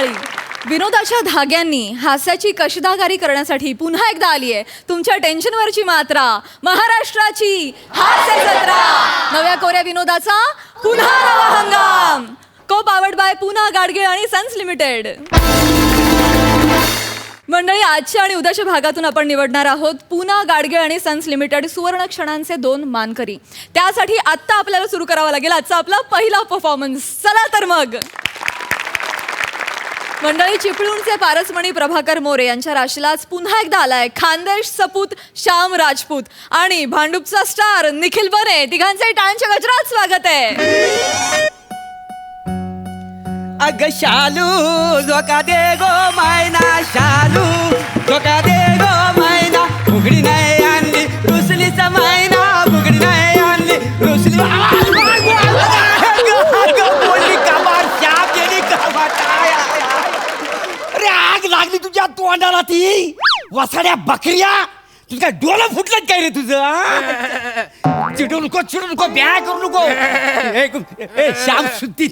मंडळी, विनोदाच्या धाग्यांनी हास्याची कशीदाकारी करण्यासाठी पुन्हा एकदा आली आहे तुमच्या टेन्शनवरची मात्रा, महाराष्ट्राची हास्य जत्रा. नव्या कोऱ्या विनोदाचा पुन्हा नवा हंगाम. को पावर्ड बाय पूना गाडगीळ आणि सन्स लिमिटेड. मंडळी, आजच्या आणि उद्याच्या भागातून आपण निवडणार आहोत पूना गाडगीळ आणि सन्स लिमिटेड सुवर्ण क्षणांचे 2 मानकरी. त्यासाठी आत्ता आपल्याला सुरू करावा लागेल आजचा आपला पहिला परफॉर्मन्स. चला तर मग. मंडळी, चिपळूणचे पारसमणी प्रभाकर मोरे यांच्या राशीला आज पुन्हा एकदा आलाय खानदेश सपूत श्याम राजपूत आणि भांडूपचा स्टार निखिल बने. तिघांचे टाळ्यांच्या गजरात स्वागत आहे. अग शालू धोका दे गो मैना, शालू धोका दे गो मैना, बुगडी नाही आणली रुसलीचा मैना, बुगडी नाही आणली रुसली. बोलली काबार शाप गेली काबार. अरे आग लागली तुझ्या तोंडाला. ती वसाड्या बकऱ्या, तुझं काय डोळं फुटलं काय रे तुझं? चिडू नको ब्या करू नको. श्याम सुद्धित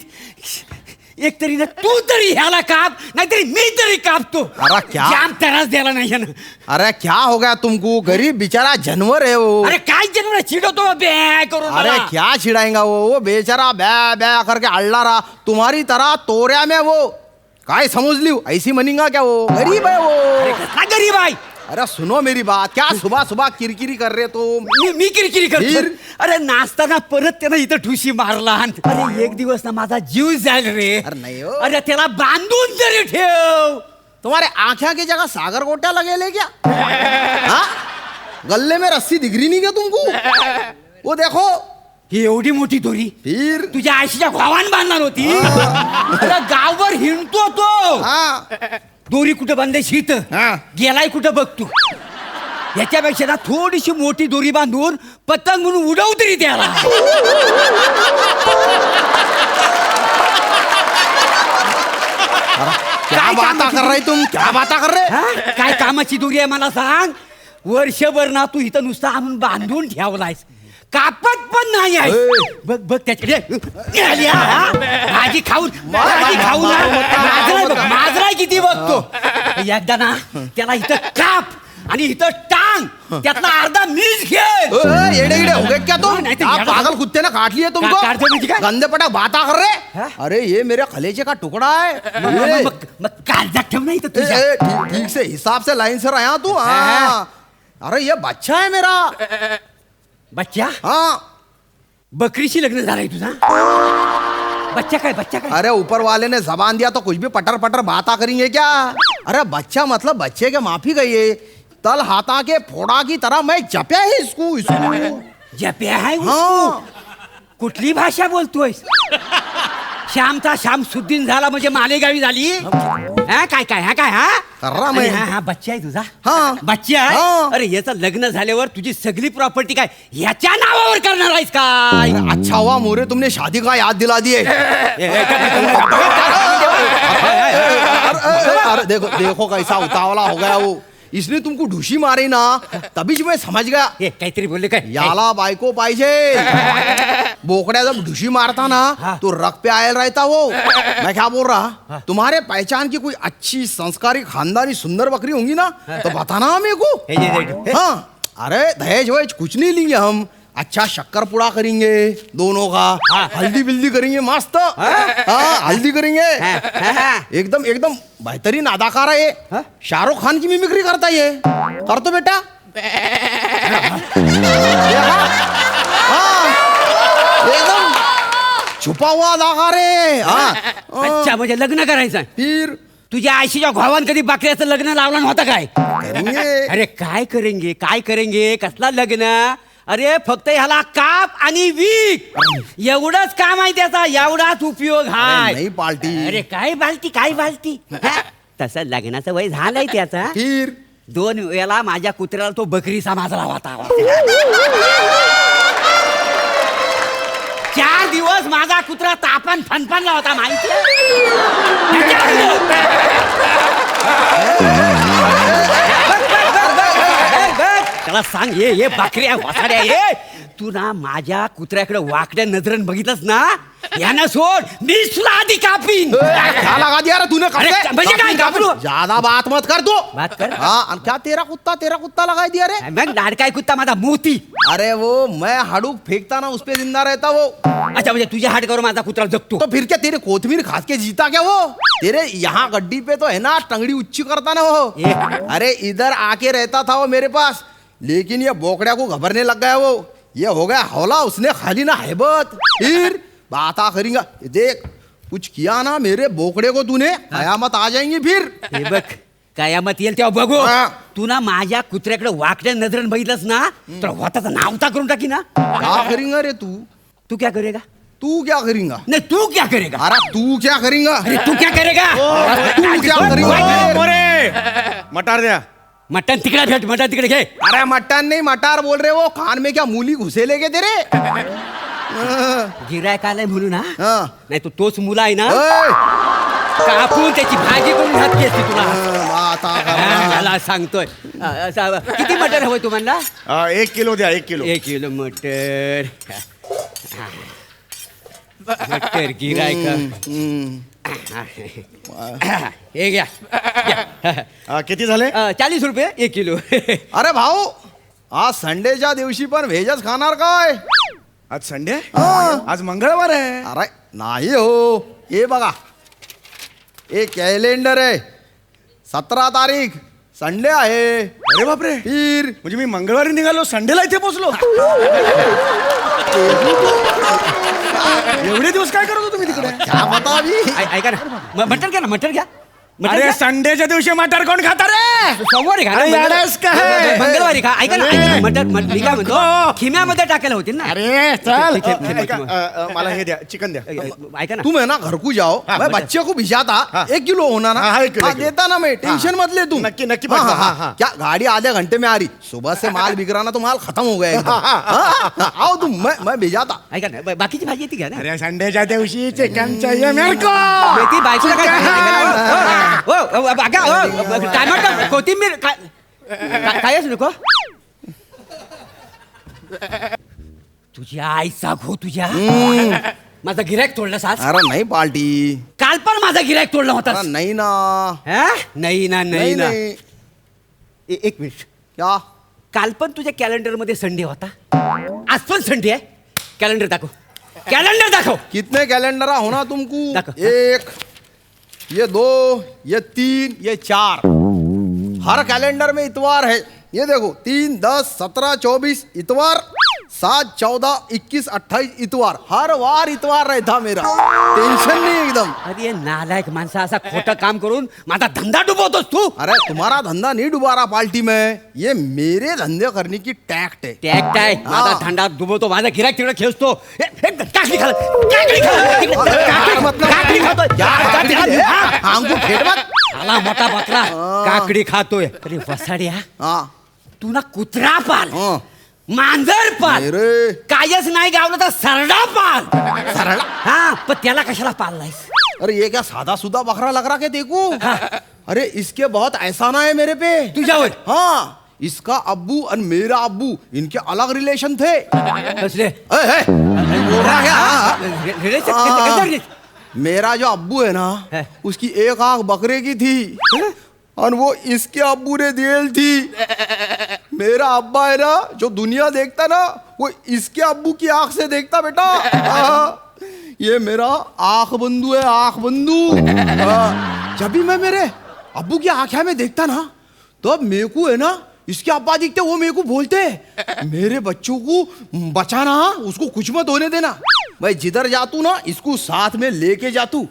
एक तरी ना तू तरी ह्याला काप, नाहीतरी मी तरी कापतो. अरे क्या जाम त्रास द्यायला नाही ना. अरे क्या हो गया तुमको? गरीब बेचारा जानवर है वो. अरे काय जन्म चिडवतो बॅ करून. अरे क्या चिढ़ाएगा वो बेचारा ब्या ब्या करके अल्ला रहा तुम्हारी तरह तोऱ्या में वो. काय समझ लियो ऐसी मनीगा क्या? वो गरीब है वो. कसला गरीब आहे? अरे सुनो मेरी बात, क्या सुबह सुबह किरकिरी कर रहे तो? मी किरकिरी करतो. फिर? अरे नाचताना परत त्यानं इथं ठुशी मारला. अरे एक दिवस ना माझा जीव जाईल रे. अरे नाही हो. अरे त्याला बांधून तरी ठेव. तुम्हारे आँखा की जगह सागर गोट्या लगे क्या? हाँ? गले में रस्सी दिख रही नहीं क्या तुमको? वो देखो ही एवढी मोठी दोरी फिर. तुझ्या आईशीच्या भावान बांधणार होती. अरे गावभर हिंडतो तो. हाँ. दोरी कुठं बांधायची इथं? हा. गेलाय कुठं बघ तू. याच्यापेक्षा ना थोडीशी मोठी दोरी बांधून पतंग म्हणून उडव तरी त्याला. क्या बाता कर रहे तुम? क्या बाता कर रहे? हा? काय कामाची दोरी आहे मला सांग. वर्षभर ना तू इथं नुसता आणून बांधून ठेवलायस, कापत पण नाही आहे. बघ बघ त्याच्याकडे आली, हा? भाजी खाऊन माजराय किती बघतो. एकदा ना त्याला इथं काप आणि इथं टांग, त्यातला अर्धा मीच घे. येडे येडे हो गए क्या तुम? नहीं तो आप येडा पागल कुत्ते ने काट लिए तुमको. काट दो मुझे क्या? गंदे पटा बाता कर रहे. हाँ? अरे ये मेरे कलेजे का टुकड़ा है. ये- मग काळजात ठेव नाही तर ए, तुझ्या. ए, ठीक ठीक से हिसाब से लाइन से रहा तू. हाँ. अरे ये बच्चा है मेरा. बच्चा हाँ. बकरीशी लग्न झालंय तुझा? बच्चा काय बच्चा काय? अरे ऊपर वाले ने जबान दिया तो कुछ भी पटर पटर बाता करेंगे क्या? अरे बच्चा मतलब बच्चे के माफी गई है. तल हाथा के फोड़ा की तरह मैं जप्या है इसको. जप्या आहे हाँ. उसको? कुठली भाषा बोलतोयस? श्यामचा श्याम सुद्दीन झाला म्हणजे मालेगावी झाली. हा काय काय हा काय हा? कर्रा मैं. अरे हा हा बच्चा आहे तुझा? हाँ. बच्चा आहे? हाँ. अरे याचं लग्न झाल्यावर तुझी सगळी प्रॉपर्टी काय याच्या नावावर करणार आहेस काय? अच्छा हुआ मोरे तुमने शादी का याद दिला दिए. अरे देखो देखो कैसा उतावला हो गया वो. इसने तुमको ढुशी मारी ना तभी मैं समझ गया हे काहीतरी बोलले काय? याला बायको पाहिजे. बोकड्या जब ढुशी मारता ना हाँ. तो रग पे आयल रहता वो. मैं क्या बोल रहा, तुम्हारे पहचान की कोई अच्छी संस्कारी खानदानी सुंदर बकरी होंगी ना तो बताना मेरे को. हे. हाँ. अरे दहेज वहेज कुछ नहीं लेंगे हम. अच्छा शक्कर पुड़ा करेंगे दोनों का. हाँ. हल्दी बिल्दी करेंगे मस्त. हाँ हल्दी करेंगे. हाँ. एकदम एकदम बेहतरीन अदाकार है ये. हाँ? शाहरुख खान की मिमिक्री करता है ये. कर तो बेटा. हाँ. एकदम छुपा हुआ अदाकार है. हाँ. अच्छा म्हणजे लग्न करायचं. फिर तुझ्या आईशीच्या भावान कधी बकऱ्याचं लग्न लावलं नव्हतं काय? करेंगे. अरे काय करेंगे कसला लग्न? अरे फक्त ह्याला काप आणि विक एवढंच काम आहे त्याचा. एवढाच उपयोग अरे हाय. नाही पार्टी. अरे काय बालती हा? तसं लग्नाचं वय झालंय त्याचा. फिर 2 वेळा माझ्या कुत्र्याला तो बकरीचा माजला होता. 4 दिवस माझा कुत्रा तापन फनफनला होता माहिती. त्याला सांग ये बकऱ्या वासाड्या ये. तू ना माझ्या कुत्र्याकडे वाकड्या नजरेनं बघितलंस ना यांना सोड मी तुला आधी कापीन क्या लगा दिया रे तूने अरे, म्हणजे काय कापलो? ज्यादा बात मत कर तू बात कर. हाँ और क्या तेरा कुत्ता लगा दिया रे मग लाडकाय कुत्ता माझा मोती. अरे वो मैं हाडूक फेंकता ना उस पे जिंदा रहता वो अच्छा म्हणजे तुझ्या हाडकावर माझा कुत्रा जगतो. तो फिर क्या तेरे कोथमीर खास के जीता क्या वो तेरे यहाँ गड्डी पे तो है ना टंगड़ी उच्ची करता ना वो अरे इधर आके रहता था वो मेरे पास लेकिन ये बोकड़िया को घबरने लग गया वो ये हो गया हौला उसने खाली ना हैबत फिर बाता करेंगा देख कुछ किया ना मेरे बोकड़े को तूने कयामत आ जाएंगी फिर हे बघ कयामत येईल तेव्हा बघू. हा. तू ना माझ्या कुत्र्याकडे वाकड्या नजरेनं बघितलंस ना तर होताचा नावता करून टाकी ना. क्या करेंगा रे तू क्या करेगा. तू क्या करेंगा नाही तू क्या करेगा. अरे तू क्या करेंगा अरे तू क्या करेगा. तू क्या करेंगा मोरे मटार द्या. मटन तिकडे भेट मटन तिकडे घे. अरे मटन नहीं मटार बोल रहे वो कान में क्या मूली घुसे लेके तेरे गिरायक आलाय म्हणून हा. हाँ. नाही तू तोच मुला आहे ना ओय, कापून त्याची भाजी करून घातली असती तुला. बाता हा, कर मला सांगतोय. किती मटन हवंय तुम्हाला. 1 किलो द्या 1 किलो. 1 किलो मटर. मटर गिरायक हे घ्या. किती झाले. 40 रुपये 1 किलो. अरे भाऊ आज संडेच्या दिवशी पण व्हेजच खाणार काय आज संडे. हा. आज मंगळवार आहे. अरे नाही हो हे बघा हे कॅलेंडर आहे 17 तारीख संडे आहे अरे बापरे. फिर म्हणजे मी मंगळवारी निघालो संडेला इथे पोहोचलो. एवढे दिवस काय करत होतो तुम्ही तिकडे. क्या बता अभी ऐका ना मटन घ्या ना मटन घ्या. मटण अरे घ्या. संडेच्या दिवशी मटार कोण खाता रे. सोमवारी खा ना, अरे मंगळ- याडास काय? मंगळवारी खा. ऐका ना मटन मी काय म्हणतो खिम्यामध्ये टाकायला होतील ना. अरे चल. ठीक आहे, ठीक आहे, ऐका, ठीक आहे. मला हे द्या चिकन द्या. ऐका ना तुम है ना घर को जाओ हाँ, मैं बता। बच्चे को भिजाता हाँ। 1 किलो होना ना हाँ, 1 किलो, हाँ, 1 किलो। देता ना मैं टेंशन मत ले तू नक्की, नक्की हाँ, पटवा, हाँ, हाँ, हाँ। क्या गाड़ी आधे घंटे में आ रही सुबह से माल बिक रहा ना तो माल खत्म हो गया एकदम हाँ, आओ तुम मैं भिजाता ऐका ना बाकीची भाजी येते घ्या ना. अरे संडेच्या दिवशी चिकन चाहिए मेरे को. ती बायकोला काय चिकन. ऐका ना, हो, बघा, हो, टमाटर कोथिंबीर कायच नको. तुझ्या आईचा घो तुझ्या माझा गिरायक तोडला सास. अरे नहीं पार्टी काल पण माझा गिरायक तोडला होता. अरे नहीं ना नाही ना नाही ना. नहीं एक मिनिट. क्या काल पण तुझ्या कॅलेंडर मध्ये संडे होता आज पण संडे आहे. कॅलेंडर दाखव कॅलेंडर दाखव. कितने कैलेंडर होना तुमको देखो। 1 ये 2 ये 3 ये 4 हर कैलेंडर में इतवार है ये देखो 3 10 17 24 इतवार 7 14 21 28 इतवार हर वार इतवार रहता मेरा टेंशन नहीं एकदम अरे नालायक माणसा असा खोटं काम करून माझा धंदा डुबवतोस तू. अरे तुम्हारा धंधा नहीं डुबा रहा पार्टी में ये मेरे धंधे करने की टैक्ट है टॅक्ट आहे हा. माझा धंदा डुबवतो माझा गिरायक तिकडे खेचतो. काकडी खाला काकडी खातोय. हमको खेट मत आला मोठा बकरा काकडी खातोय. अरे वसाड्या हाँ तू ना कुत्रा पाल हाँ मांजर पाल अरे कायच नाही गावलं तर सरडा पाल. सरला हा पण त्याला कशाला पाललायस. अरे ये क्या सादा सुदा बकरा लग रहा क्या देखो अरे इसके बहुत एहसाना है मेरे पे तुझ्यावर हाँ इसका अब्बू और मेरा अब्बू इनके अलग रिलेशन थे कसले ए, बोल रहा क्या हाँ, रिलेशन हाँ। कसं रिलेशन? मेरा जो अब्बू है ना है। उसकी एक आंख बकरे की थी और वो इसके अब्बू ने दियल थी मेरा अब्बा है ना जो दुनिया देखता ना वो इसके अब्बू की आंख से देखता बेटा हाँ, ये मेरा आंख बंधु है आंख बंधु हाँ, जब भी मैं मेरे अब्बू की आंखें में देखता ना तो अब मेरे को है ना इसके अब्बा दिखते वो मेरे को बोलते मेरे बच्चों को बचाना उसको कुछ मत होने देना भाई जिधर जातू ना इसको साथ में लेके जातू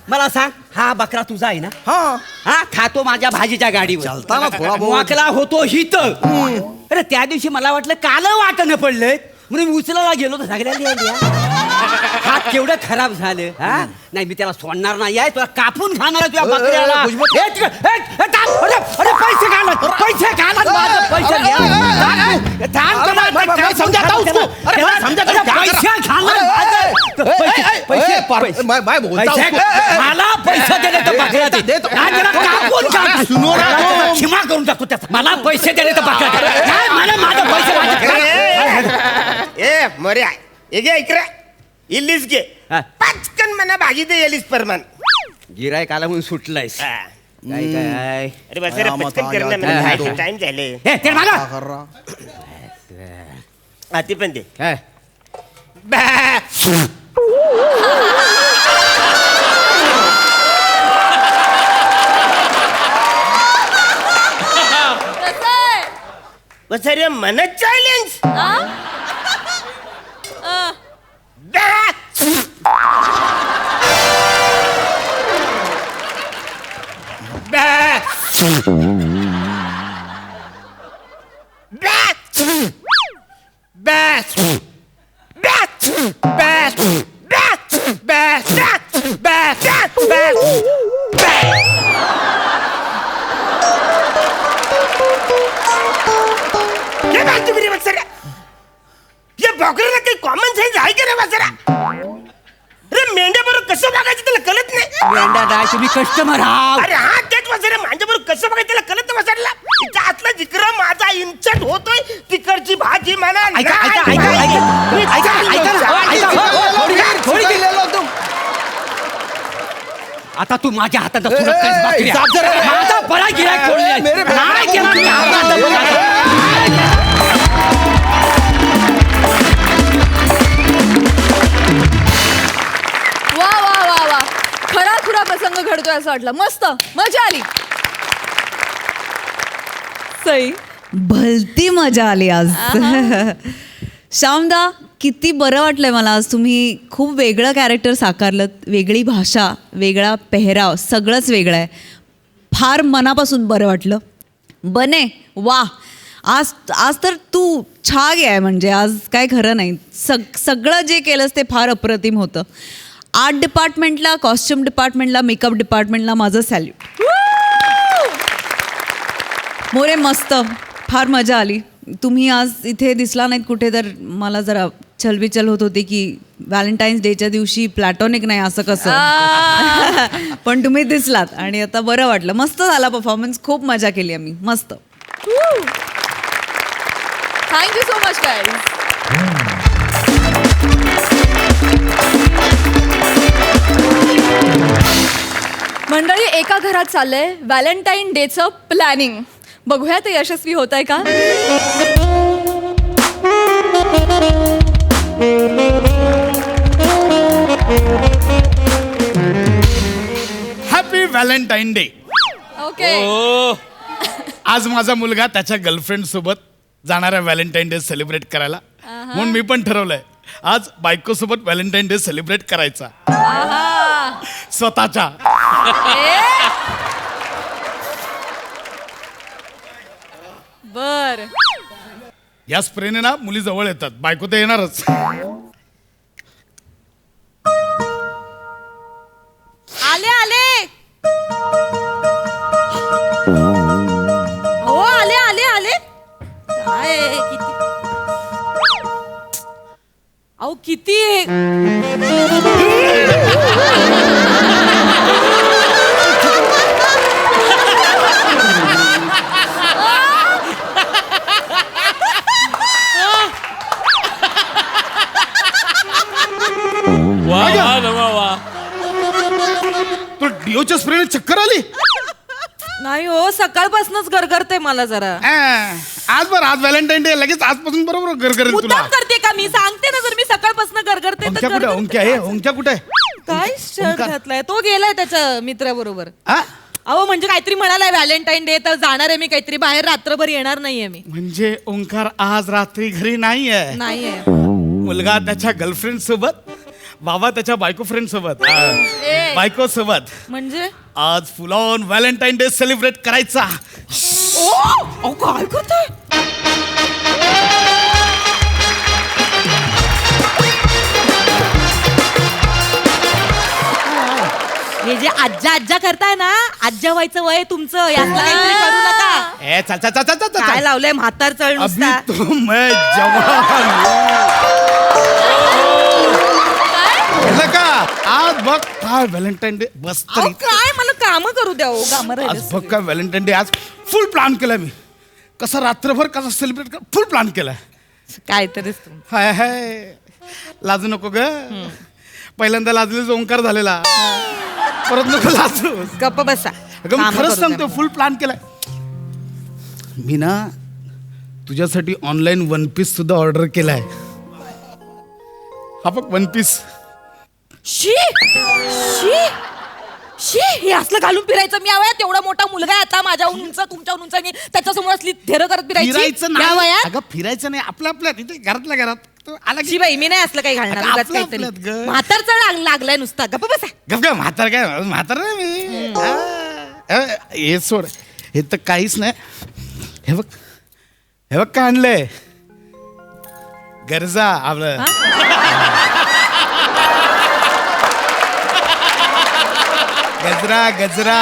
मला सांग हा बकरा तुझा आहे ना. हाँ हा खातो माझ्या भाजीच्या गाडीवर चलता ना थोडा बहुत. वाकला होतो हित. अरे त्या दिवशी मला वाटलं काल वाटणं पडलंय म्हणून मी उचलायला गेलो तर सगळ्या हात केवढं खराब झालं. हा नाही मी त्याला सोडणार नाही आहे तुला कापून खाणार आहे तुझ्या बकऱ्याला. कुछ मत- ए, तिकडे, ए, थांब. अरे अरे पैसे घालत पैसे घालत माझं पैसे घ्या. थांब, अरे, थांब, मैं थांब, समझाता हूँ उसको. अरे, मैं समझाता हूँ, क्या कर पैसे रहा? घालत अरे, माझं. पैसे पैसे मैं बोलता हूँ पैसे उसको. मला पैसे दिले तर बकऱ्या दे. दे तो. हा, जरा कापून खा. सुनो ना तो. क्षमा करून टाकतो त्याचा. मला पैसे दिले तर बकऱ्या दे. काय मला माझे पैसे माझे. ए मर्या ये घे इकडे इल्लीस घे हा. पटकन म्हणा भाजी दे येलीस परमान गिरायक आला म्हणून सुटलायस हा. काय काय अरे बस रे, आया पटकन मत कर ना आया मला तो. टाइम झाले हे, ते मागं. क्या कर रहा हा ती पण दे काय? बॅ. कसं आहे? बस रे मन चॅलेंज हा? बकरीला काही कॉमन सेन्स आहे का रे वासरा अरे मेंढ्या बरोबर कसं बघायचं त्याला कळत नाही वेंडा नाही तुम्ही कस्टमर आहात अरे हा तेच वासरे माझ्या बरोबर कसं बघायचं त्याला कळत नाही वासरला इथं आतला जिकर माझा इंचट होतोय तिकडची भाजी म्हणा ऐका ऐका ऐका ऐका ऐका ऐका ना, ऐका थोडी थोड़ी ले लो तुम आता तू माझ्या हातात ए, ए, हिसाब से रे. माझा बडा गिरायक खोडलाय. मेरे बेटा नाही को केला मी हातात बघा. वा वा वा वा खरा खुरा प्रसंग घडतोय असं वाटलं मस्त मजा आली सई भलती मजा आली आज श्यामदा किती बरं वाटलंय मला आज तुम्ही खूप वेगळं कॅरेक्टर साकारलं वेगळी भाषा वेगळा पेहराव सगळंच वेगळं आहे फार मनापासून बरं वाटलं बने वा आज आज तर तू छा आहे म्हणजे आज काय खरं नाही सगळं जे केलंस ते फार अप्रतिम होतं आर्ट डिपार्टमेंटला कॉस्ट्युम डिपार्टमेंटला मेकअप डिपार्टमेंटला माझं सॅल्यूट मोरे मस्त फार मजा आली तुम्ही आज इथे दिसला नाहीत कुठे तर मला जरा चलबिचल होत होती की व्हॅलेंटाईन्स डेच्या दिवशी प्लॅटॉनिक नाही असं कसं पण तुम्ही दिसलात आणि आता बरं वाटलं मस्त झाला परफॉर्मन्स खूप मजा केली आम्ही मस्त थँक्यू सो मच गाईज मंडळी एका घरात चाललंय व्हॅलेंटाईन डेचं प्लॅनिंग बघूया ते यशस्वी होत आहे का हॅपी व्हॅलेंटाईन डे ओके आज माझा मुलगा त्याच्या गर्लफ्रेंड सोबत जाणारा व्हॅलेंटाईन डे सेलिब्रेट करायला म्हणून मी पण ठरवलंय आज बायको सोबत व्हॅलेंटाईन डे सेलिब्रेट करायचा स्वतःच्या बर या स्प्रेने ना मुली जवळ येतात बायको तर येणारच आले आले हो आले आले आले काय किती अहो किती तो डिओच्या स्प्रेने चक्कर आली नाही हो सकाळपासूनच गरगरते मला जरा आज व्हॅलेंटाईन डे लगेच आजपासून बरोबर गरगरेल तुला मुद्दाम करते का मी सांगते ना जर मी सकाळपासून गरगरते ओंक्या तर कुठे गरगरते. ओंक्या हे ओंक्या कुठे काय शर्ट घातलाय तो गेलाय त्याच्या मित्राबरोबर हा? अहो म्हणजे काहीतरी म्हणालाय व्हॅलेंटाईन डे तर जाणार आहे मी काहीतरी बाहेर रात्रभर येणार नाहीये मी म्हणजे ओंकार आज रात्री घरी नाहीये नाहीये मुलगा त्याच्या गर्लफ्रेंड सोबत बाबा त्याच्या बायको फ्रेंड सोबत बायको सोबत म्हणजे आज फुल ऑन व्हॅलेंटाईन डे सेलिब्रेट करायचा ओ अहो, काय करतोय हे जे आज्जा आज्जा करताय ना आज्जा व्हायचं वय आहे तुमचं यातलं काहीतरी करू नका ए चल चल चल चल चल काय चल लावलंय म्हातार चळ अभी नुसता तो मैं जवान हूं. का आज बघ काय व्हॅलेंटाईन डे बस अहो, तरी काय मला काम करू द्या हो काम आज बघ काय व्हॅलेंटाईन डे आज फुल प्लॅन केलाय मी कसा रात्रभर कसा सेलिब्रेट कर फुल प्लॅन केलाय काय तरीच हाय हाय लाजू नको ग. पहिल्यांदा लाजलेच ओंकार झालेला, परत नको लाजू. गप्प बसा. अगं मी कामं खरंच करू सांगतो, फुल प्लॅन केलाय मी ना. तुझ्यासाठी ऑनलाईन वन पीस सुद्धा ऑर्डर केलाय. हा बघ वन पीस. शी शी शी हे असलं घालून फिरायचं. मी या वयात एवढा मोठा मुलगा आहे आता, माझ्याहून उंच, तुमच्याहून उंच, आणि त्याच्यासमोर असली थेरं करत फिरायची फिरायचं या नाही वयात. अगं, फिरायचं नाही. आपल्या आपल्यात इथे घरातल्या घरात तो आला की शी बाई, मी नाही असलं काही घालणार. अगं, उगाच आपलं काहीतरी आपल्यात गं. म्हातारचा लागलाय नुसता. गप्प बसा. गप काय म्हातार, काय म्हातार नाही मी. हे सोड, हे तर काहीच नाही. हे बघ, हे बघ काय आणलंय. गरजा आपलं. गजरा गजरा.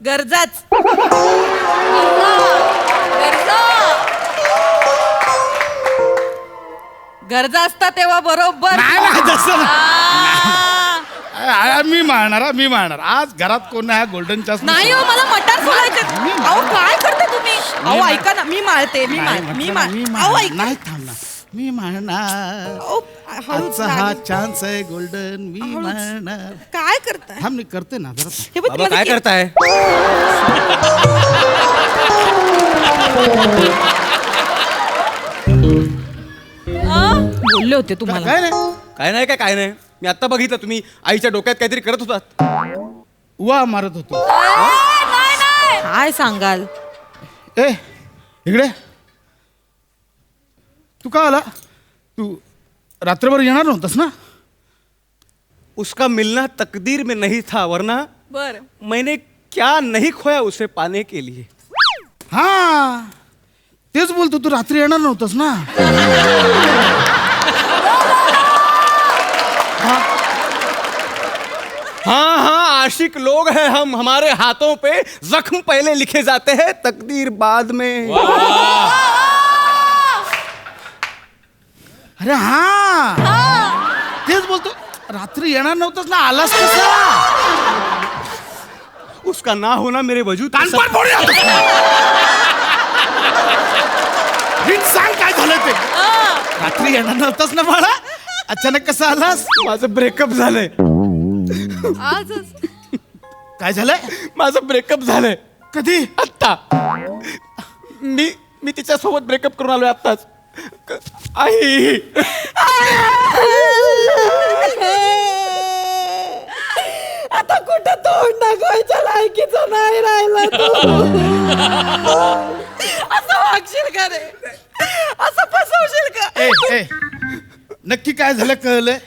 गरजाच. गरजा असतात तेव्हा बरोबर. नाही ना, तसं नाही. आ. मी मारणार आज घरात कोण नाही. गोल्डन चान्स नाही हो, मला मटार सोडायचे. अहो काय करता तुम्ही? अहो ऐका ना, मी माळते. अहो ऐका. नाही थांबणार. मी मारणार. अहो, हळूच आजचा हा लागेल. चान्स आहे गोल्डन. मी हळूच. मारणार. काय करताय? थांब, मी करते ना जरा. हे बघ, माझं काय के- करताय? बोलले होते तुम्हाला. काय नाही. काय नाही, मी आता बघितलं तुम्ही आईच्या डोक्यात काहीतरी करत होतात. वा मारत होतो. काय सांगाल? ए इकडे. तू का आला? तू रात्रभर येणार नव्हतास ना? उसका मिलना तकदीर में नहीं था, वरना बर. मैंने क्या नहीं खोया उसे पाने के लिए. हा तेच बोलतो, तू रात्री येणार नव्हतास ना? हाँ, आशिक लोग हैं हम. हमारे हाथों पे जख्म पहले लिखे जाते हैं, तकदीर बाद में. अरे हा तेच बोलतो, रात्री येणार नव्हतास ना, आलास कसा? उसका ना होना मेरे वजूद का कानपड फोडूया. नीट सांग काय झालं ते. रात्री येणार नव्हतास ना बाळा, अचानक कसं आलास? माझं ब्रेकअप झालंय. आजच काय झालंय? माझं ब्रेकअप झालंय कधी? आत्ता. मी तिच्यासोबत ब्रेकअप करून आलोय आत्ताच. आई, आता कुठं तोंड दाखवायच्या लायकीचा नाही राहिला तू. असं वागशील का रे? असं फसवशील का? ए नक्की काय झालं कळलंय?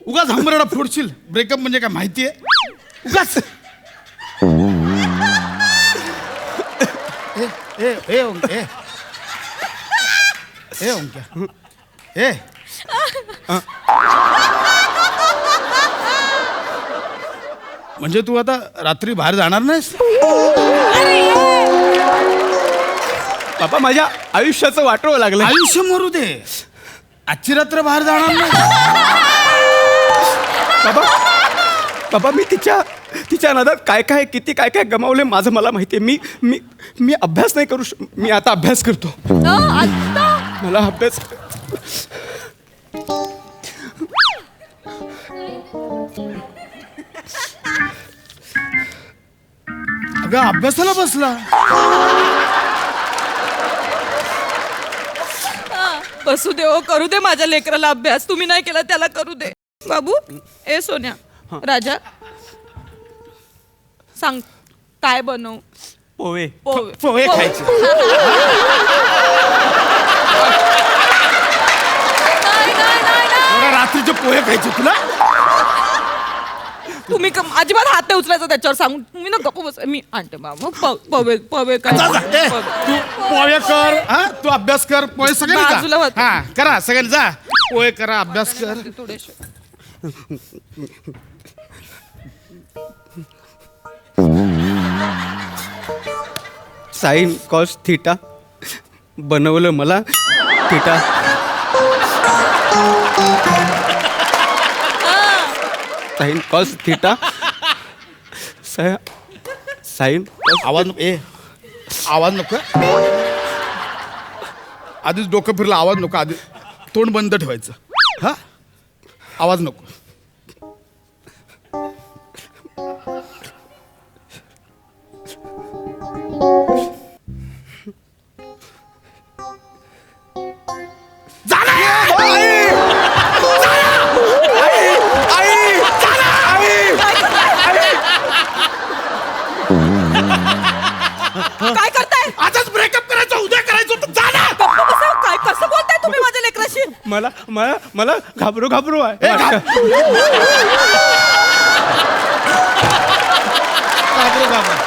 उगाच हमरडा फोडशील. ब्रेकअप म्हणजे काय माहितीये? उगाच ओंक्या म्हणजे तू आता रात्री बाहेर जाणार नाहीस? बाबा, माझ्या आयुष्याचं वाटोळं लागलं. आयुष्य मरू दे, आजची रात्र बाहेर जाणार नाही. बाबा, मी तिच्या नादात काय किती काय गमावले माझं मला माहितीये. मी अभ्यास नाही करू मी आता अभ्यास करतो. मला अभ्यास. अगं अभ्यासाला बसला. बसू दे, करू दे माझ्या लेकराला अभ्यास. तुम्ही नाही केला त्याला करू दे. बाबू, ए सोन्या, राजा, सांग काय बनवू? पोहे. पोहे खायचे. एवढ्या रात्रीचे पोहे खायचे तुला? तुम्ही अजिबात हात नाही उचलायचा त्याच्यावर. सांगू तुम्ही ना गप्प बस. मी आणते बाबा पवे काय. जा, जा. तू पोहे कर, हा तू अभ्यास कर. पोहे बाजूला सगळ्यांनी होत. हा करा, सगळ्यांनी जा पोहे करा, अभ्यास कर. थोडेसे साइन कॉस थीटा बनवलं मला theta. Sine cos theta. Sine आवाज आवाज नको. आधीच डोकं फिरलं, आवाज नको. आधी तोंड बंद ठेवायचं. हा, आवाज नको. काय करताय? आजच ब्रेकअप करायचं, उद्या करायचं होतं. जा ना. काय कसं बोलताय तुम्ही माझ्या लेकराशी? मला मला मला घाबरू घाबरू आहे. घाबरू, घाबरू.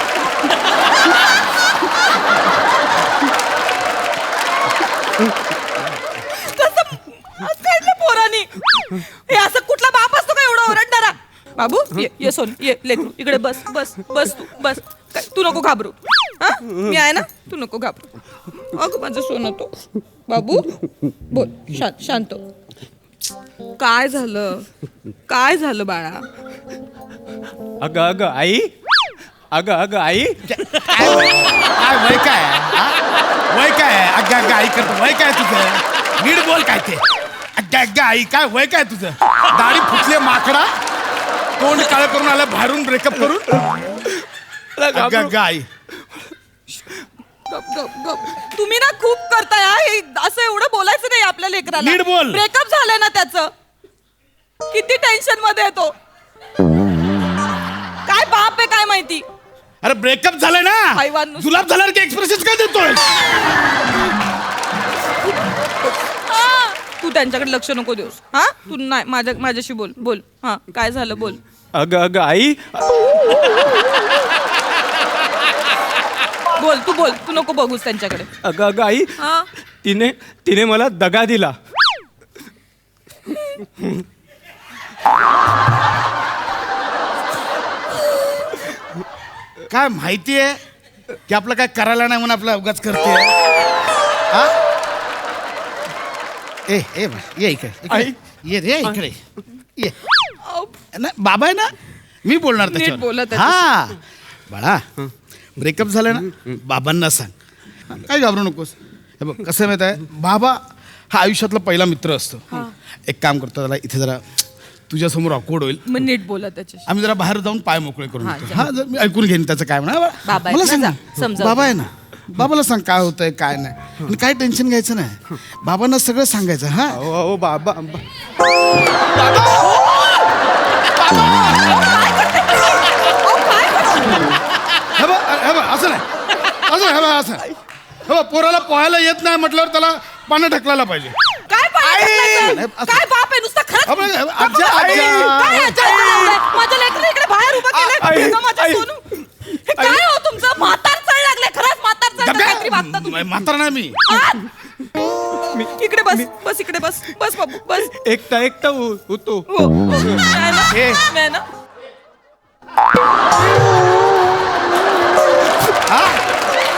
पोरानी हे असं कुठला बाप असतो का एवढा ओरडणारा? बाबू ये सोन, ये लेकरू इकडे बस बस बस तू बस. तू नको घाबरू. हा, मी आहे ना, तू नको घाबरू. अगं माझं सोनं तो बाबू, बोल शांत. काय झालं? काय झालं बाळा? अगं अगं आई, अगं अगं आई, काय वय काय हा? वय काय अग्गा अग्गा आई करतो? वय काय तुझं? नीट बोल काय ते. अग्गा अग्गा आई, काय वय काय तुझं? दाढी फुटले माकडा, तोंड काळं करून आलं बाहेरून ब्रेकअप करून. अग्गा अग्गा आई. गप गप गप. तुम्ही ना खूप करताय हा. हे असं एवढं बोलायचं नाही आपल्या लेकराला. नीट बोल. ब्रेकअप झालंय ना त्याचं. किती टेन्शन मध्ये येतो. काय बाप आहे काय माहिती. अरे ब्रेकअप झालंय ना, हैवान नुसतं. जुलाब झाल्यावर की एक्सप्रेसेस काय देतोय? हा, तू त्यांच्याकडे लक्ष नको देऊस. हा, तू नाही माझ्याशी बोल बोल. हा, काय झालं बोल. अगं अगं आई, बोल तू बोल. तू नको बघूस त्यांच्याकडे. अगं अगं आई, हा, तिने मला दगा दिला. काय माहितीये की आपलं काय करायला नाही म्हणून आपलं अवघाच करते. हा? ए बा, ये इकडे आई. ये रे इकडे ये. ना बाबा आहे ना, मी बोलणार नीट त्याच्यावर. बोला त्याच्याशी. हा बाळा, ब्रेकअप झालं ना, बाबांना सांग. काय घाबरू नकोस. हे बघ कसं माहित आहे, बाबा हा आयुष्यातला पहिला मित्र असतो. एक काम करतो, त्याला इथे जरा तुझ्यासमोर ऑकवर्ड होईल. मग नीट बोला त्याच्याशी. आम्ही जरा बाहेर जाऊन पाय मोकळे करून हा, येतो. जा. हा, जर मी ऐकून घेईन त्याचं काय म्हणा. बाबा आहेत मला ना, सांग जा, ना. समजावून बाबा आहे ना, बाबाला सांग काय होतंय काय नाही. आणि काय टेन्शन घ्यायचं नाही. बाबांना सगळं सांगायचं. हा, अहो अहो बाबा, हे बघ, असं नाही, असं हे बघ, पोराला पोहायला येत नाही म्हटल्यावर त्याला पाण्यात ढकलायला पाहिजे. काय पाहिजे? काय बाप आहे नुसता खरंच. अबे, आज्जा, काय आज्जा. आज्जा लावलंय? माझ्या लेकरं इकडे बाहेर उभं केलंय. आई, अगं, माझं आई. सोनू. हे काय हो तुमचं? म्हातार चढ लागले. खरंच म्हातार चढ काहीतरी वागता तुम्ही. म्हातारा नाही मी. इकडे बस बस इकडे बस बस बाबू बस. एकटा होतो. हो, हो. नाही ना? हे. नाही ना?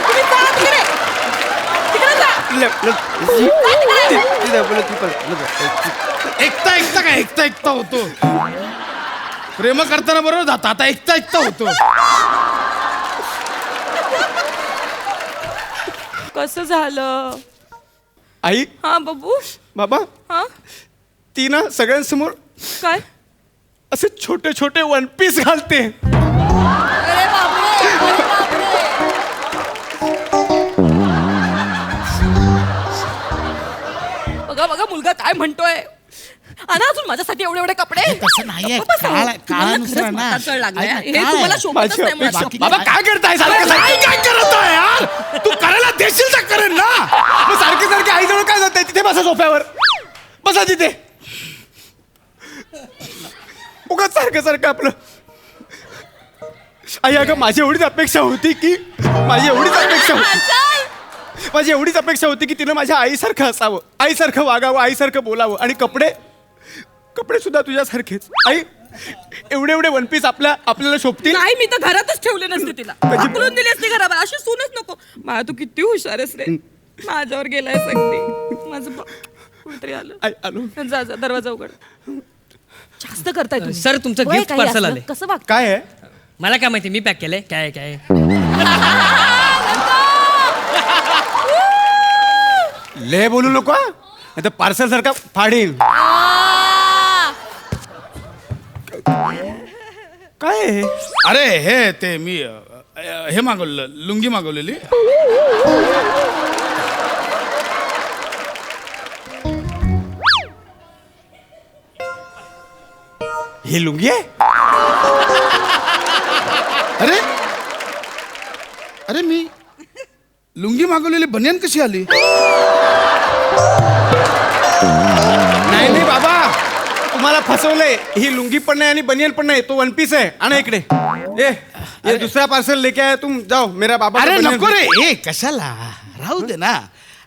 तुम्ही जा तिकडे. तिकडे जा. एकटा होतो. प्रेम करताना बरोबर जाता, आता एकटा होतो. कसं झालं? आई, हा बाबू. बाबा, हा, ती ना सगळ्यांसमोर काय? असे छोटे छोटे वन पीस घालते. अरे बापरे, अरे बापरे. बघा बघा मुलगा काय म्हणतोय. आणि अजून माझ्यासाठी एवढे एवढे कपडे. तसं नाहीये. गप्प बसा. काळा तुम्हाला नुसता खरंच ना. म्हातार चढ लागलाय. ऐक ना, हे काय? तुम्हाला शोभतच माझी नाही मुळात. अपेक्षा- बाबा काय करताय सारखं आई काय करत आहे यार? तू करायला देशील तर करेन ना. मग सारखे सारखे आईजवळ काय जाते? तिथे बसा सोफ्यावर, बसा तिथे. उगाच सारखं सारखं आपलं. आई अगं, माझी एवढीच अपेक्षा होती की माझी एवढीच अपेक्षा होती की तिनं माझ्या आईसारखं असावं, आईसारखं वागावं, आईसारखं बोलावं. आणि कपडे सुद्धा तुझ्यासारखेच. आई, एवढे एवढे वन पीस आपल्याला शोभतील. नाही, मी तर घरातच ठेवले नसते तिला. उचलून दिली असती घरावर. अशी सूनच नको. मला तू किती हुशार आहेस रे. माझ्यावर गेलाय अगदी. माझं कुठतरी आलं. आई, आलो. जा जा, दरवाजा उघड. जास्त करताय तुम्ही. सर, तुमचं वय gift काही parcel असलं. आलंय. कसं वागत? काय आहे? मला काय माहिती, मी पॅक केलंय. काय काय ले बोलू नको हा. आता पार्सल सारखा फाडीन. काय आहे? अरे हे ते मी हे मागवलं, लुंगी मागवलेली. ही लुंगी आहे? अरे अरे मी लुंगी मागवलेली बनियान कशी आली? नाही नाही बाबा, तुम्हाला फसवलंय. ही लुंगी पण नाही आणि बनियन पण नाही, तो वन पीस आहे. आणा इकडे. ये दुसरा पार्सल लेके आया तुम, जाओ मेरा बाबा. अरे नको रे, ए कशाला, राहू दे ना.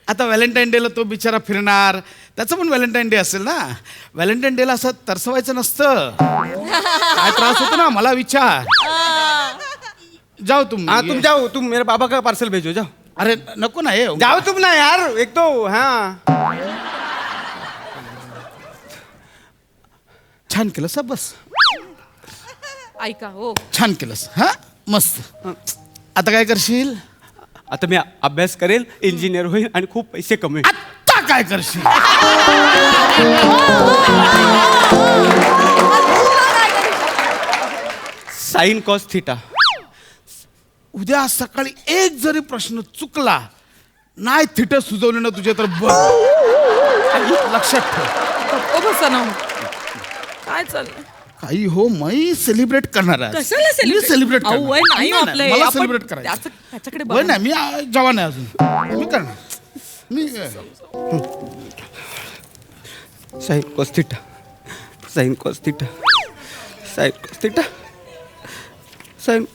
आता व्हॅलेंटाईन डेला तो बिचारा फिरणार, त्याचं पण व्हॅलेंटाईन डे असेल ना. व्हॅलेंटाईन डेला असं तरसवायचं नसतं. काय त्रास होतो ना, मला विचार. जाओ तुम. हाँ तुम जाओ, तुम मेरे बाबा का पार्सल भेजो, जाओ. अरे नको ना, ये जाओ तुम ना यार, एक तो हाँ. छान केलंस हा, बस ऐका हो, छान केलंस हा, मस्त. आता काय करशील? आता मी अभ्यास करेल, इंजिनियर होईल आणि खूप पैसे कमवेल. आता काय करशील? Sign cos theta. उद्या सकाळी एक जरी प्रश्न चुकला नाही, थिट सुचवले ना तुझे तर बघ, लक्षात ठेव. गप्प बसा ना. काय चाललंय? काही हो, मी सेलिब्रेट करणार आहे. कशाला मी सेलिब्रेट अहो, वय नाही आपलं हे. मला आपण सेलिब्रेट करायचं. त्याच्याकडे वय बघा. नाही, मी जवान आहे अजून, मी करणार. मी sine cos theta, sine cos theta, sine cos theta, sine.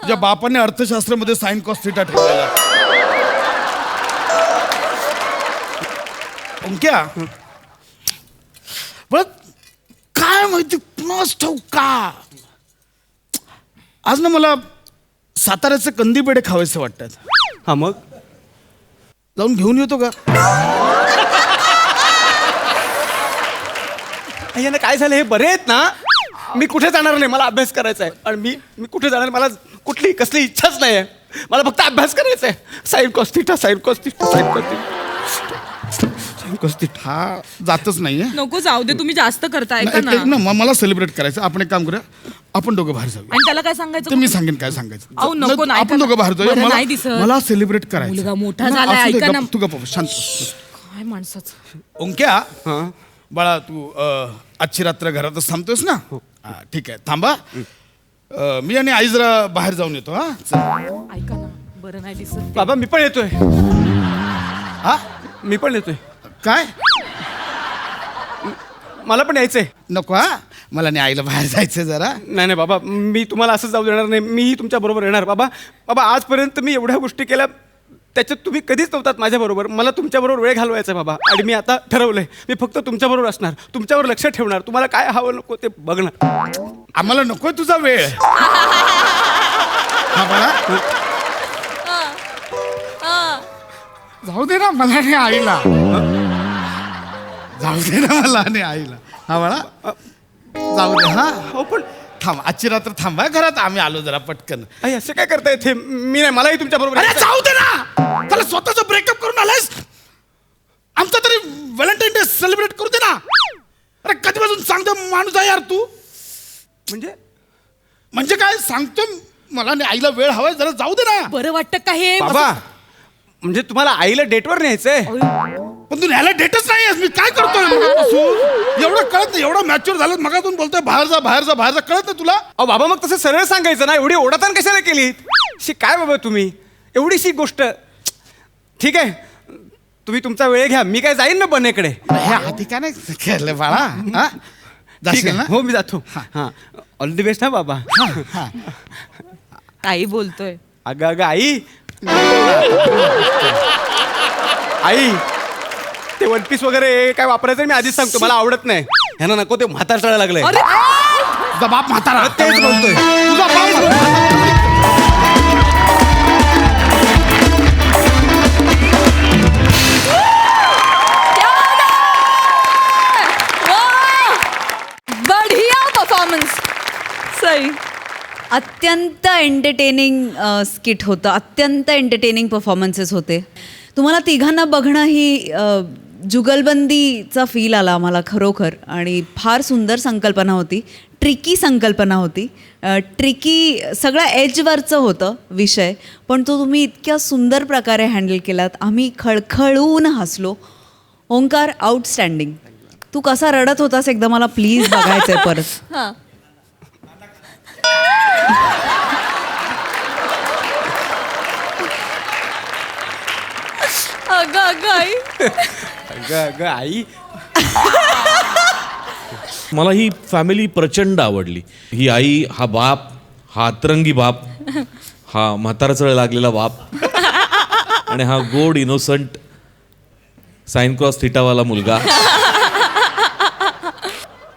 ज्या बापाने अर्थशास्त्रामध्ये साइन कॉस थिटा ठेवलेला. ओंक्या, बघ काय माहिती कुणास ठाऊक का आज ना मला साताऱ्याचे कंदी पेढे खावेसे वाटतात. हा मग जाऊन घेऊन येतो का? यांना काय झालं, हे बरे आहेत ना? मी कुठे जाणार नाही, मला अभ्यास करायचा आहे. आणि मी कुठे जाणार, मला कुठली कसली इच्छाच नाही आहे. मला फक्त अभ्यास करायचा आहे. Sign cos theta, sine cos theta, sine cos theta, sine cos theta. हा जातच नाहीये. नको जाऊ दे, तुम्ही जास्त करताय का ना. एक ना, मला सेलिब्रेट करायचं. आपण एक काम करूया, आपण दोघं बाहेर जाऊया. आणि त्याला काय सांगायचं? ते मी सांगेन काय सांगायचं. अहो, नको ना, आपण ऐका दोघं ना. बाहेर जाऊया. बरं नाही दिसत. मला सेलिब्रेट करायचं. मुलगा मोठा नाही, झालाय, असू दे, ऐका ना. गप्प, तू गप्प शांत बस. काय माणसाचं. ओंक्या, हा बाळा तू आजची रात्र घरातच थांबतोस ना? हा, ठीक आहे, थांबा. मी आणि आई जरा बाहेर जाऊन येतो. हा चल. ऐका ना, बरं नाही दिसत ते. बाबा, मी पण येतोय. हा मी पण येतोय. काय मला पण यायचंय. नको, हा मला आणि आईला बाहेर जायचं जरा. नाही नाही बाबा, मी तुम्हाला असं जाऊ देणार नाही. मीही तुमच्या बरोबर येणार. बाबा बाबा, आजपर्यंत मी एवढ्या गोष्टी केल्या, त्याच्यात तुम्ही कधीच नव्हतात माझ्याबरोबर. मला तुमच्याबरोबर वेळ घालवायचा आहे बाबा. आणि मी आता ठरवलंय, मी फक्त तुमच्याबरोबर असणार, तुमच्यावर लक्ष ठेवणार, तुम्हाला काय हवं नको ते बघणार. आम्हाला नकोय तुझा वेळ. हा बाळा, जाऊ दे ना मला आणि आईला. जाऊ दे ना मला आणि आईला. हा बाळा, जाऊ दे. हा हो पण थांब, आजची रात्र थांबा घरात, आम्ही आलो जरा पटकन. आई, असं काय करताय ते? मी नाही, मलाही तुमच्या बरोबर अरे जाऊ दे ना, त्याला स्वतःच ब्रेकअप करून आलायस. आमचा तरी व्हॅलेंटाईन डे सेलिब्रेट करू दे ना. अरे कधीपासून सांगतो माणूस आहे यार तू. म्हणजे काय सांगतो, मला आणि आईला वेळ हवाय, जरा जाऊ दे ना. बरं वाटतं का हे? बाबा, म्हणजे तुम्हाला आईला डेटवर न्यायचंय? पण तू न्यायला डेटच नाही मी काय करतोय मगापासून? एवढं कळत नाही, एवढं मॅच्युअर झालं मगातून बोलतोय बाहेर जा बाहेर जा बाहेर जा, कळत नाही तुला? अहो बाबा, मग तसं सरळ सांगायचं ना, एवढी ओढाताण कशाला केली? काय बाबा तुम्ही, एवढीशी गोष्ट. ठीक आहे, तुम्ही तुमचा वेळ घ्या, मी काय जाईन ना बनेकडे. हे आधी काय नाही केलं बाळा. हा ठीक जाशील आहे, ना? हो मी जातो. हां, ऑल द बेस्ट हा बाबा. काही बोलतोय. अगं अगं आई, आई ते वन पीस वगैरे काय वापरायचं मी आधीच सांगतो, मला आवडत नाही. ह्यांना नको ते म्हातार चढायला लागलंय. तुझा बाप म्हातारा. तेच बोलतोय. तुझा बाप बढिया परफॉर्मन्स. सई, अत्यंत एंटरटेनिंग स्किट होतं, अत्यंत एंटरटेनिंग परफॉर्मन्सेस होते. तुम्हाला तिघांना बघणं ही जुगलबंदीचा फील आला आम्हाला खरोखर आणि फार सुंदर संकल्पना होती. ट्रिकी संकल्पना होती. ट्रिकी सगळं एजवरचं होतं विषय, पण तो तुम्ही इतक्या सुंदर प्रकारे हँडल केलात. आम्ही खळखळून हसलो. ओंकार, आउटस्टँडिंग. तू कसा रडत होतास एकदा मला प्लीज बघायचंय परत. हां. अगं अगं आई. ग आई मला ही फॅमिली प्रचंड आवडली. ही आई, हा बाप, हा अतरंगी बाप, हा म्हातारचळ लागलेला बाप आणि हा गोड इनोसंट साइन क्रॉस थिटावाला मुलगा.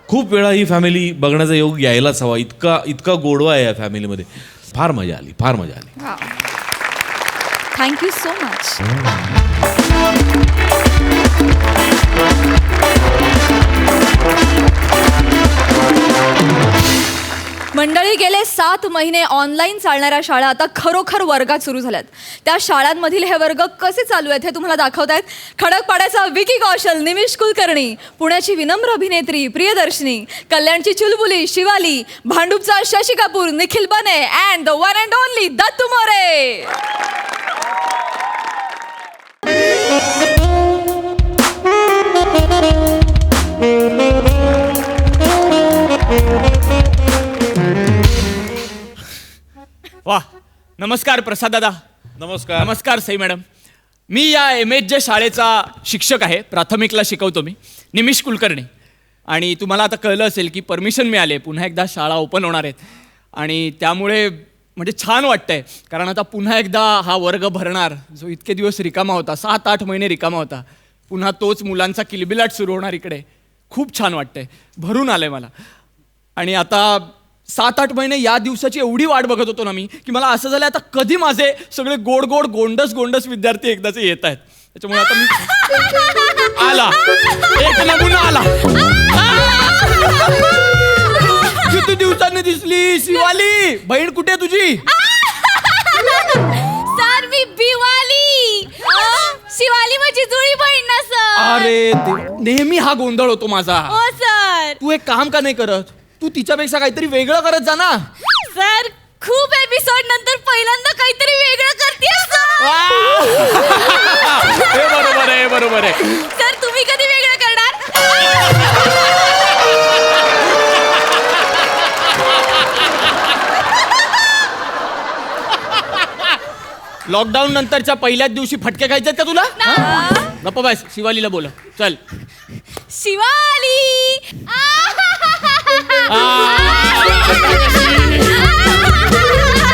खूप वेळा ही फॅमिली बघण्याचा योग यायलाच हवा. इतका गोडवा आहे या फॅमिलीमध्ये. फार मजा आली, फार मजा आली. Thank you so much. मंडळी, गेले 7 महिने ऑनलाईन चालणाऱ्या शाळा आता खरोखर वर्गात सुरू झाल्यात. त्या शाळांमधील हे वर्ग कसे चालू आहेत हे तुम्हाला दाखवतायत खडकपाड्याचा विकी कौशल, निमिष कुलकर्णी, पुण्याची विनम्र अभिनेत्री प्रियदर्शनी, कल्याणची चुलबुली शिवाली, भांडूपचा शशी कपूर, निखिल बने and the one and only Dattu More. वाह, नमस्कार प्रसाद दादा. नमस्कार. नमस्कार सई मॅडम. मी या MH शाळेचा शिक्षक आहे. प्राथमिकला शिकवतो मी, निमिष कुलकर्णी. आणि तुम्हाला आता कळलं असेल की परमिशन मिळाले, पुन्हा एकदा शाळा ओपन होणार आहेत. आणि त्यामुळे म्हणजे छान वाटतंय, कारण आता पुन्हा एकदा हा वर्ग भरणार जो इतके दिवस रिकामा होता, 7-8 महिने रिकामा होता. पुन्हा तोच मुलांचा किलबिलाट सुरू होणार इकडे. खूप छान वाटतंय, भरून आलंय मला. आणि आता 7-8 महिने या दिवसाची एवढी वाट बघत होतो ना मी, की मला असं झालं आता कधी माझे सगळे गोड गोड गोंडस विद्यार्थी एकदाचे येत आहेत. त्याच्यामुळे आता मी आला, एक नमुना आला. किती दिवसांनी दिसली शिवाली, बहीण कुठे तुझी? सर, मी बिवाली. शिवाली माझी जुळी बहीण ना सर. अरे नेहमी हा गोंधळ होतो माझा. हो सर. तू एक काम का नाही करत? तू तिच्यापेक्षा काहीतरी वेगळं करत जा ना. सर, खूप एपिसोड नंतर पहिल्यांदा काहीतरी वेगळं करतेस सर. हे बरोबर आहे, बरोबर आहे. सर, तुम्ही कधी वेगळं करणार? लॉकडाऊन नंतरच्या पहिल्याच दिवशी फटके खायचे का तुला? गप्पा बस, शिवालीला बोला. चल. शिवाली.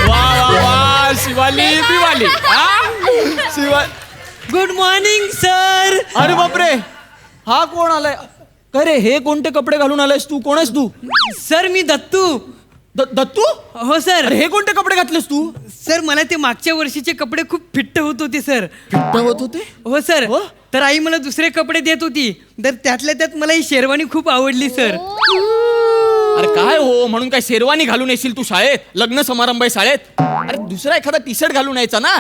वा वा वा, शिवाली बिवाली. Good morning sir. अरे बापरे, हा कोण आलाय? काय रे, हे कोणते कपडे घालून आलायस तू? कोण आहेस तू? सर मी दत्तू. दत्तू? हो सर. अरे हे कोणते कपडे घातलेस तू? सर मला ते मागच्या वर्षीचे कपडे खूप फिट्ट होत होते सर. फिट्ट होत होते? हो सर. हो? तर आई मला दुसरे कपडे देत होती, तर त्यातल्या त्यात मला ही शेरवानी खूप आवडली सर. अरे काय हो, म्हणून काय शेरवानी घालून येशील तू शाळेत? लग्न समारंभ आहे शाळेत. अरे दुसरा एखादा टी शर्ट घालून यायचा ना.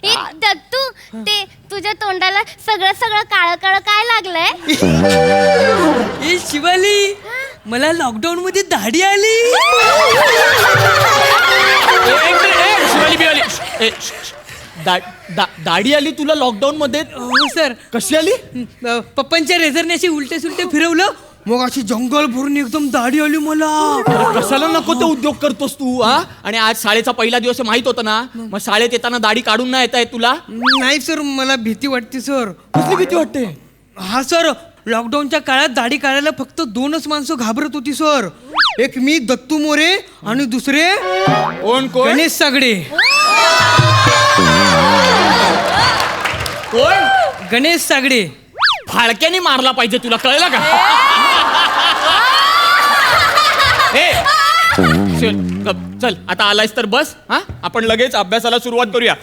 ए दत्तू, ते तुझ्या तोंडाला सगळं काळं काळं काय लागलंय? ए शिवाली, मला लॉकडाऊन मध्ये दाढी आली. शिवाली बिवाली, दाढी आली तुला लॉकडाऊन मध्ये? हो सर. कशी आली? पप्पांच्या रेझरने अशी उलटे सुलटे फिरवलं, मग अशी जंगल भरून एकदम दाढी आली मला. कशाला नको ते उद्योग करतोस तू? आणि आज शाळेचा पहिला दिवस माहित होता ना, मग शाळेत येताना दाढी काढून नाही येता येत तुला? नाही सर, मला भीती वाटते सर. कसली भीती वाटते? हा सर, लॉकडाऊनच्या काळात दाढी काढायला फक्त 2च माणसं घाबरत होती सर. एक मी दत्तू मोरे आणि दुसरे कोण? गणेश सागडे. कोण? गणेश सागडे. फाळक्याने मारला पाहिजे तुला, कळलं का? चल आता आलायस तर बस. आपण लगेच अभ्यासाला सुरुवात करूया.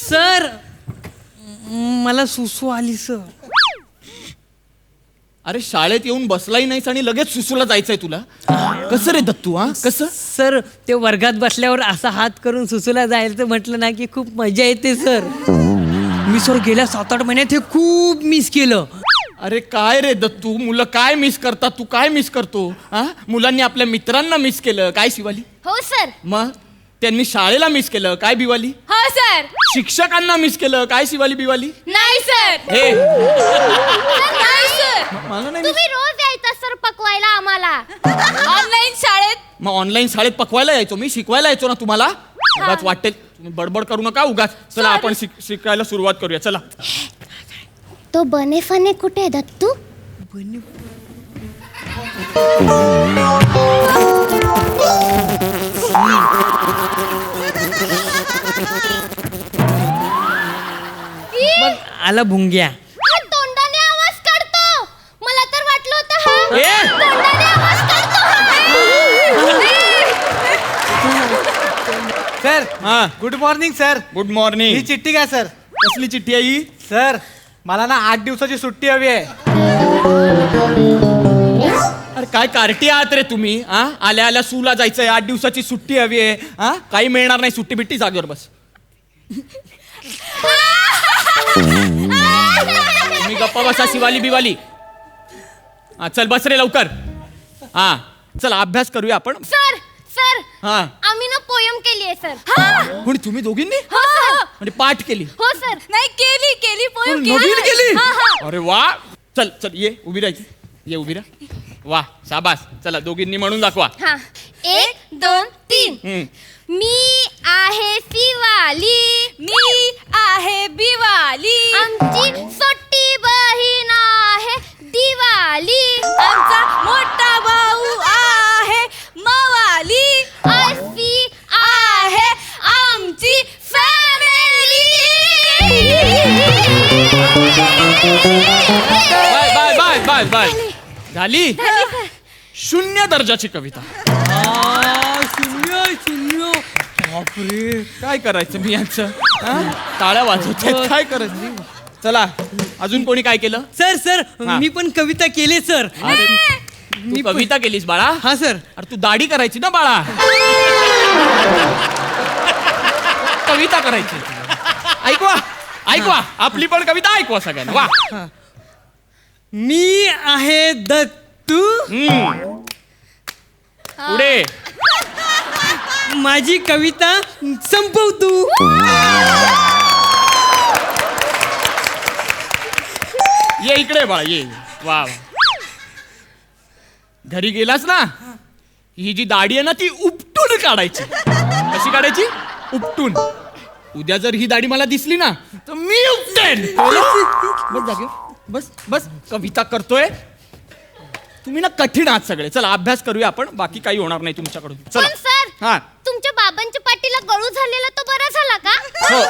सर मला सुसू आली सर. अरे शाळेत येऊन बसलाही नाहीस आणि लगेच सुसूला जायचंय तुला? कसं रे दत्तू? कसं? सर ते वर्गात बसल्यावर असा हात करून सुसूला जायचं म्हटलं ना की खूप मजा येते सर. मी सर गेल्या 7-8 महिन्यात हे खूप मिस केलं. अरे काय रे दत्तू, मुलं काय मिस करतात, तू काय मिस करतो? हा, मुलांनी आपल्या मित्रांना मिस केलं काय शिवाली? हो सर. मग त्यांनी शाळेला मिस केलं काय बिवाली? हा सर. शिक्षकांना मिस केलं काय शिवाली बिवाली? नाही सर. हे नाही सर. मला नाही तुम्ही रोज यायचा सर पकवायला आम्हाला. ऑनलाईन शाळेत. मग ऑनलाईन शाळेत पकवायला यायचो मी, शिकवायला यायचो ना तुम्हाला. उगाच वाटेल तुम्ही बडबड करू नका उगाच. चला आपण शिकायला सुरुवात करूया चला. तो बने फने कुठे आहे दत्तू? मग आला भुंग्या. हा तोंडाने आवाज काढतो. मला तर वाटलं होतं हा ए! तोंडाने आवाज काढतो सर हा good morning sir. Good morning. ही चिठ्ठी काय सर? कसली चिठ्ठी आहे ही? सर मला ना 8 दिवसाची सुट्टी हवी आहे. अरे काय कार्टी आहात रे तुम्ही? हा, आल्या आल्या सूला जायचंय, 8 दिवसाची सुट्टी हवी आहे. हा, काही मिळणार नाही सुट्टी बिट्टी, जागेवर बस. तुम्ही गप्पा बसा शिवाली बिवाली. हा चल बस रे लवकर. हा चला अभ्यास करूया आपण. सर सर हा आम्ही ना पोयम केली आहे सर. कोणी तुम्ही दोघींनी? हो सर. म्हणजे पाठ केली? हो सर. नाही केली पोयम नवीन केली? हा, हा. अरे वा. चल चल ये उभी राहायची, ये उभी राहा. वा शाबास. चला दोघींनी म्हणून दाखवा. हा 1 2 3. मी आहे शिवाली. मी आहे बिवाली. आमची सोटी बहीण आहे दिवाली. आमचा मोठा भाऊ आहे मवाली. अशी आहे आमची family. Bye bye bye bye bye. झाली 0 दर्जाची कविता. शून्य बापरे. काय करायचं मी यांचं? हा? टाळ्या वाजवत काय करायचं? चला अजून कोणी काय केलं? सर सर हा. मी पण कविता केली सर. अरे तू कविता केलीस बाळा? हा सर. अरे तू दाढी करायची ना बाळा, कविता करायची. ऐकवा ऐकवा आपली पण कविता ऐकवा सगळ्यांना. वा. मी आहे दत्तू. पुढे. माझी कविता संपव तू. ये इकडे बाळा ये. वा वा. घरी गेलास ना, ही जी दाढी आहे ना ती उपटून काढायची. कशी काढायची? उपटून. उद्या जर ही दाढी मला दिसली ना तर मी उपटेन. बस जागेवर बस बस. कविता करतोय तुम्ही ना, कठीण आहात सगळे. चला अभ्यास करूया आपण, बाकी काही होणार नाही तुमच्याकडून. चला. पण सर हा तुमच्या बाबांच्या पाठीला गळू झालेला तो बरा झाला का? हो.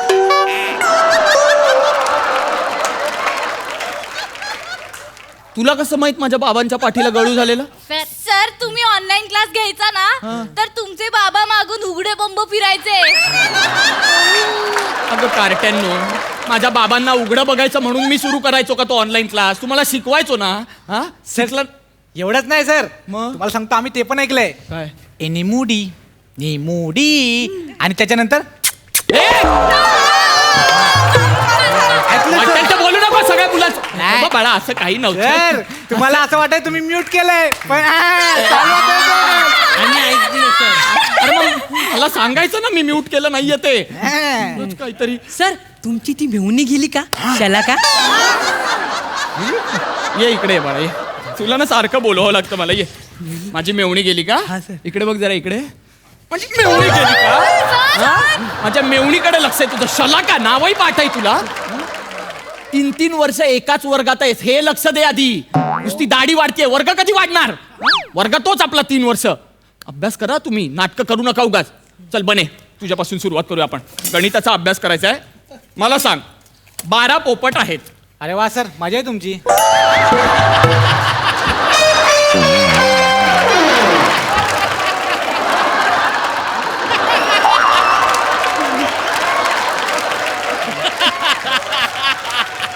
तुला कसं माहित माझ्या बाबांच्या पाठीला गळू झालेलं? सर तुम्ही ऑनलाईन क्लास घ्यायचा ना तर तुमचे बाबा मागून उघडे बंब फिरायचे. अगं कार्ट्यांनो, माझ्या बाबांना उघडं बघायचं म्हणून मी सुरू करायचो का तो ऑनलाईन क्लास? तुम्हाला शिकवायचो ना. हा शिकला. एवढंच नाही सर, मग? तुम्हाला सांगतो आम्ही ते पण ऐकलंय. काय? एनी मुडी नी मुडी आणि त्याच्यानंतर वाटेल बोलू नका सगळ्या मुलांचं. नाही. बाबा, बाळा असं काही सर नव्हतं. तुम्हाला असं वाटत तुम्ही म्यूट केलंय पण चालू होतंय सर. आणि ऐकलं सर. अरे मग मला सांगायचं ना मी म्यूट केलं नाहीये ते. उगाच काहीतरी. सर तुमची ती मेहुणी गेली का? शाला का? ये इकडे बाळा ये. तुला ना सारखं बोलवावं लागतं मला. ये. माझी मेवणी गेली का? हा, सर. इकडे बघ जरा इकडे. माझी मेवणी गेली का? हा? माझ्या मेवणीकडे लक्ष आहे तुझं. शला का नावही पाठ आहे तुला? 3-3 वर्ष एकाच वर्गात आहेस हे लक्ष दे आधी. नुसती दाढी वाढते, वर्ग कधी वाढणार? वर्ग तोच आपला 3 वर्ष. अभ्यास करा तुम्ही, नाटकं करू नका उगाच. चल बने तुझ्यापासून सुरुवात करूया आपण. गणिताचा अभ्यास करायचा आहे. मला सांग 12 पोपट आहेत. अरे वा सर, मजा आहे तुमची.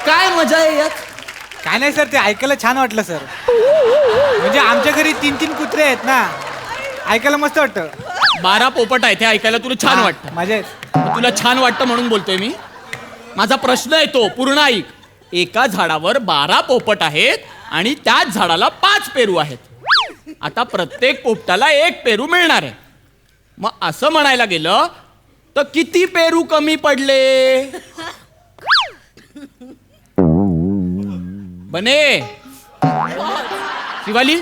काय मजा आहे यात? काय नाही सर, ते ऐकायला छान वाटलं सर. म्हणजे आमच्या घरी 3-3 कुत्रे आहेत ना, ऐकायला मस्त वाटतं. 12 पोपट आहेत हे ऐकायला तुला छान वाटतं. मजा आहे. तुला छान वाटतं म्हणून बोलतोय मी. माझा प्रश्न आहे तो पूर्ण ऐक. एका झाडावर 12 पोपट आहेत आणि त्याच झाडाला 5 पेरू आहेत. आता प्रत्येक पोपटाला 1 पेरू मिळणार आहे. मग असं म्हणायला गेलं तर किती पेरू कमी पडले? बने शिवाली,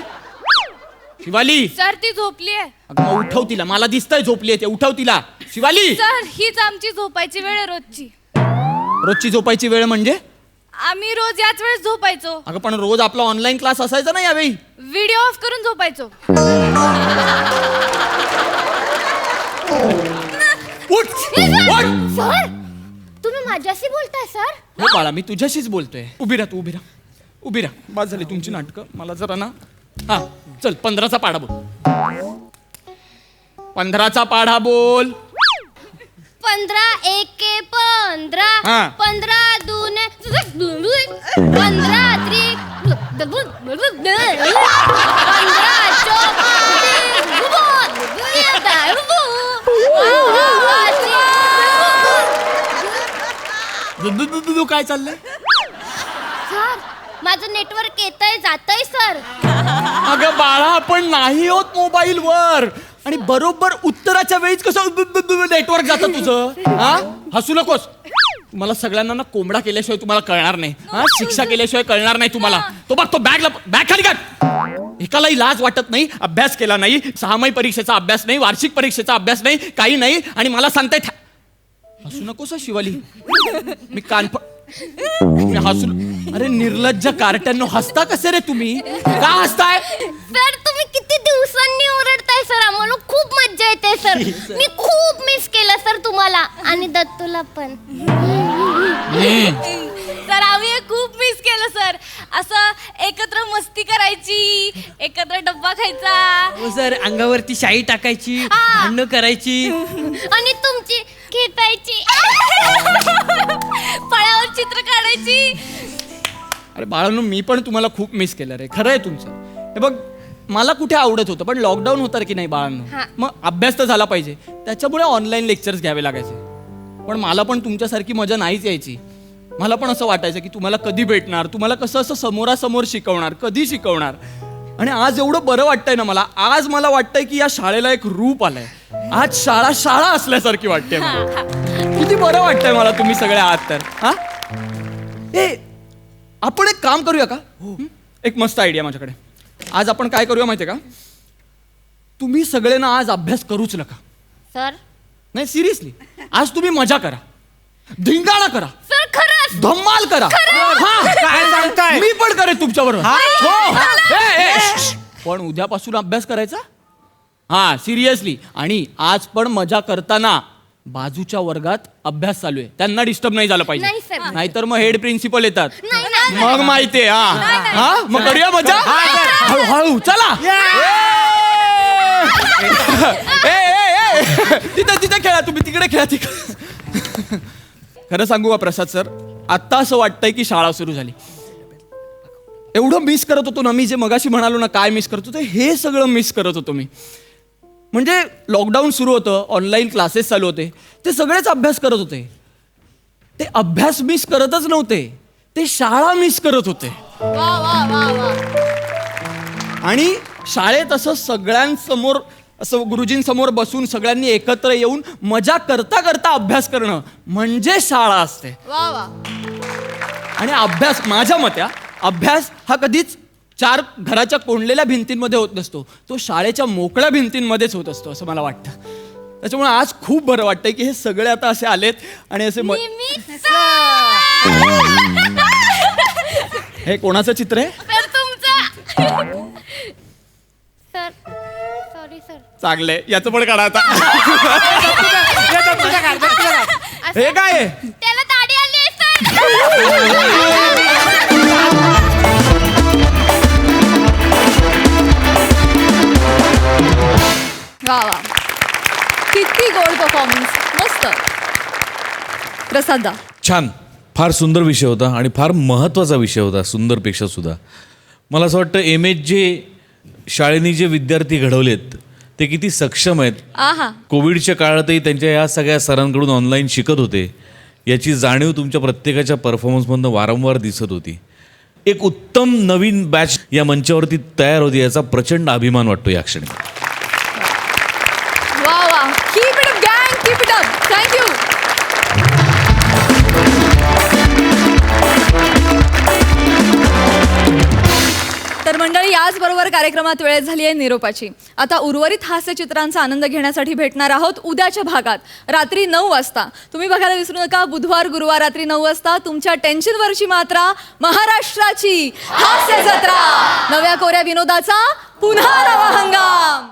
शिवाली, सर ती झोपली आहे. अगं मग उठव तिला, मला दिसतंय झोपली आहे ते. उठव तिला. शिवाली, सर हीच आमची झोपायची वेळ आहे रोजची. रोजची झोपायची वेळ म्हणजे? आम्ही रोज याच वेळेस झोपायचो. अगं पण रोज आपला ऑनलाईन क्लास असायचा ना यावेळी. व्हिडिओ ऑफ करून झोपायचो. उठ, उठ. सर तुम्ही माझ्याशी बोलताय सर? हो बाळा, मी तुझ्याशीच बोलतोय. उभी राहा तू, उभी राहा, उभी राहा. बाद झाली तुमची नाटकं. मला जरा ना, हा चल 15चा पाढा बोल. 15चा पाढा बोल. 15 एके 15, हा. 15 दूने 15 त्रिक 15 काय चाललंय? सर माझं नेटवर्क येतंय जातंय सर. अगं बाळा, आपण नाही होत मोबाईल वर. आणि बरोबर उत्तराच्या वेळीच कसं नेटवर्क जातं तुझं. हा हसू नकोस. तुम्हाला सगळ्यांना ना कोंबडा केल्याशिवाय तुम्हाला कळणार नाही. हा शिक्षा केल्याशिवाय कळणार नाही तुम्हाला. तो बघ तो बॅग खाली काढ. एकालाही लाज वाटत नाही. अभ्यास केला नाही, 6माही परीक्षेचा अभ्यास नाही, वार्षिक परीक्षेचा अभ्यास नाही, काही नाही, आणि मला सांगताय हसू नकोस शिवाली. मी मी हसू. अरे निर्लज्ज कार्ट्यांनो, हसता कसे रे तुम्ही? का हसताय? सर तुम्ही किती दिवसांनी ओरडताय सर. आम्हाला खूप मज्जा येते सर. मी खूप मिस केलं सर तुम्हाला आणि दत्तूला पण. सर आम्ही हे खूप मिस केलं सर. असं एकत्र मस्ती करायची, एकत्र डब्बा खायचा, हो सर, अंगावरती शाई टाकायची, भांडणं करायची आणि तुमची खेचायची, फळ्यावर चित्र काढायची. अरे बाळांनो, मी पण तुम्हाला खूप मिस केलं रे. खरं आहे तुमचं. हे बघ, मला कुठे आवडत होतं, पण लॉकडाऊन होतं की नाही बाळांनो. मग अभ्यास तर झाला पाहिजे, त्याच्यामुळे ऑनलाईन लेक्चर्स घ्यावे लागायचे. पण मला पण तुमच्यासारखी मजा नाहीच यायची. मला पण असं वाटायचं की तुम्हाला कधी भेटणार, तुम्हाला कसं असं समोरासमोर शिकवणार, कधी शिकवणार. आणि आज एवढं बरं वाटतंय ना मला. आज मला वाटतंय की या शाळेला एक रूप आलंय. आज शाळा शाळा असल्यासारखी वाटते मला. किती बरं वाटतंय मला तुम्ही सगळे आहात तर. हा ए, आपण एक काम करूया का? एक मस्त आयडिया माझ्याकडे. आज आपण काय करूया माहितीये का? तुम्ही सगळे ना आज अभ्यास करूच नका. सर नाही सिरियसली, आज तुम्ही मजा करा, धिंगाणा करा, सर खरंच धम्माल करा. काय सांगताय? मी पण करेन तुमच्या बरोबर. पण उद्यापासून अभ्यास करायचा. हा सिरियसली. आणि आज पण मजा करताना बाजूच्या वर्गात अभ्यास चालू आहे, त्यांना डिस्टर्ब नाही झालं नाही, पाहिजे. सर. नाहीतर मग हेड प्रिन्सिपल येतात. नाही. मग माहितीये. हा मग करूया मजा. हळूहळू चला. तिथे खेळा तुम्ही, तिकडे खेळा तिकडे. खरं सांगू का प्रसाद सर, आत्ता असं वाटतंय की शाळा सुरू झाली. एवढं मिस करत होतो ना मी, जे मगाशी म्हणालो ना काय मिस करत होतो, हे सगळं मिस करत होतो मी. म्हणजे लॉकडाऊन सुरू होतं, ऑनलाईन क्लासेस चालू होते, ते सगळेच अभ्यास करत होते. ते अभ्यास मिस करतच नव्हते, ते शाळा मिस करत होते. आणि शाळेत असं सगळ्यांसमोर, असं गुरुजींसमोर बसून सगळ्यांनी एकत्र येऊन मजा करता करता अभ्यास करणं म्हणजे शाळा असते. आणि अभ्यास, माझ्या मते अभ्यास हा कधीच 4 घराच्या कोंडलेल्या भिंतींमध्ये होत नसतो, तो शाळेच्या मोकळ्या भिंतींमध्येच होत असतो असं मला वाटतं. त्याच्यामुळे आज खूप बरं वाटतंय की हे सगळे आता असे आलेत आणि असे हे कोणाचं चित्र आहे? सर तुमचं. Sir sorry sir. चांगलंय, याचं पण काढा आता. हे काय आहे? त्याला दाढी आली आहे सर. वा वा, किती गोड परफॉर्मन्स. मस्त. प्रसादा, छान, फार सुंदर विषय होता आणि फार महत्त्वाचा विषय होता, सुंदरपेक्षा सुद्धा. मला असं वाटतं एमएच जे शाळेने जे विद्यार्थी घडवलेत ते किती सक्षम आहेत. आहा, कोविडच्या काळातही त्यांच्या या सगळ्या सरांकडून ऑनलाईन शिकत होते. याची जाणीव तुमच्या प्रत्येकाच्या परफॉर्मन्समधनं वारंवार दिसत होती. एक उत्तम नवीन बॅच या मंचावरती तयार होती याचा प्रचंड अभिमान वाटतो या क्षणी. वा वा, कीप इट अप गँग, कीप इट अप. थँक्यू. तर मंडळी, याचबरोबर कार्यक्रमात वेळ झाली आहे निरोपाची. आता उर्वरित हास्यचित्रांचा आनंद घेण्यासाठी भेटणार आहोत उद्याच्या भागात रात्री 9 वाजता. तुम्ही बघायला विसरू नका, बुधवार गुरुवार रात्री 9 वाजता तुमच्या टेन्शनवरची मात्रा, महाराष्ट्राची हास्य जत्रा, नव्या कोऱ्या विनोदाचा पुन्हा नवा हंगाम.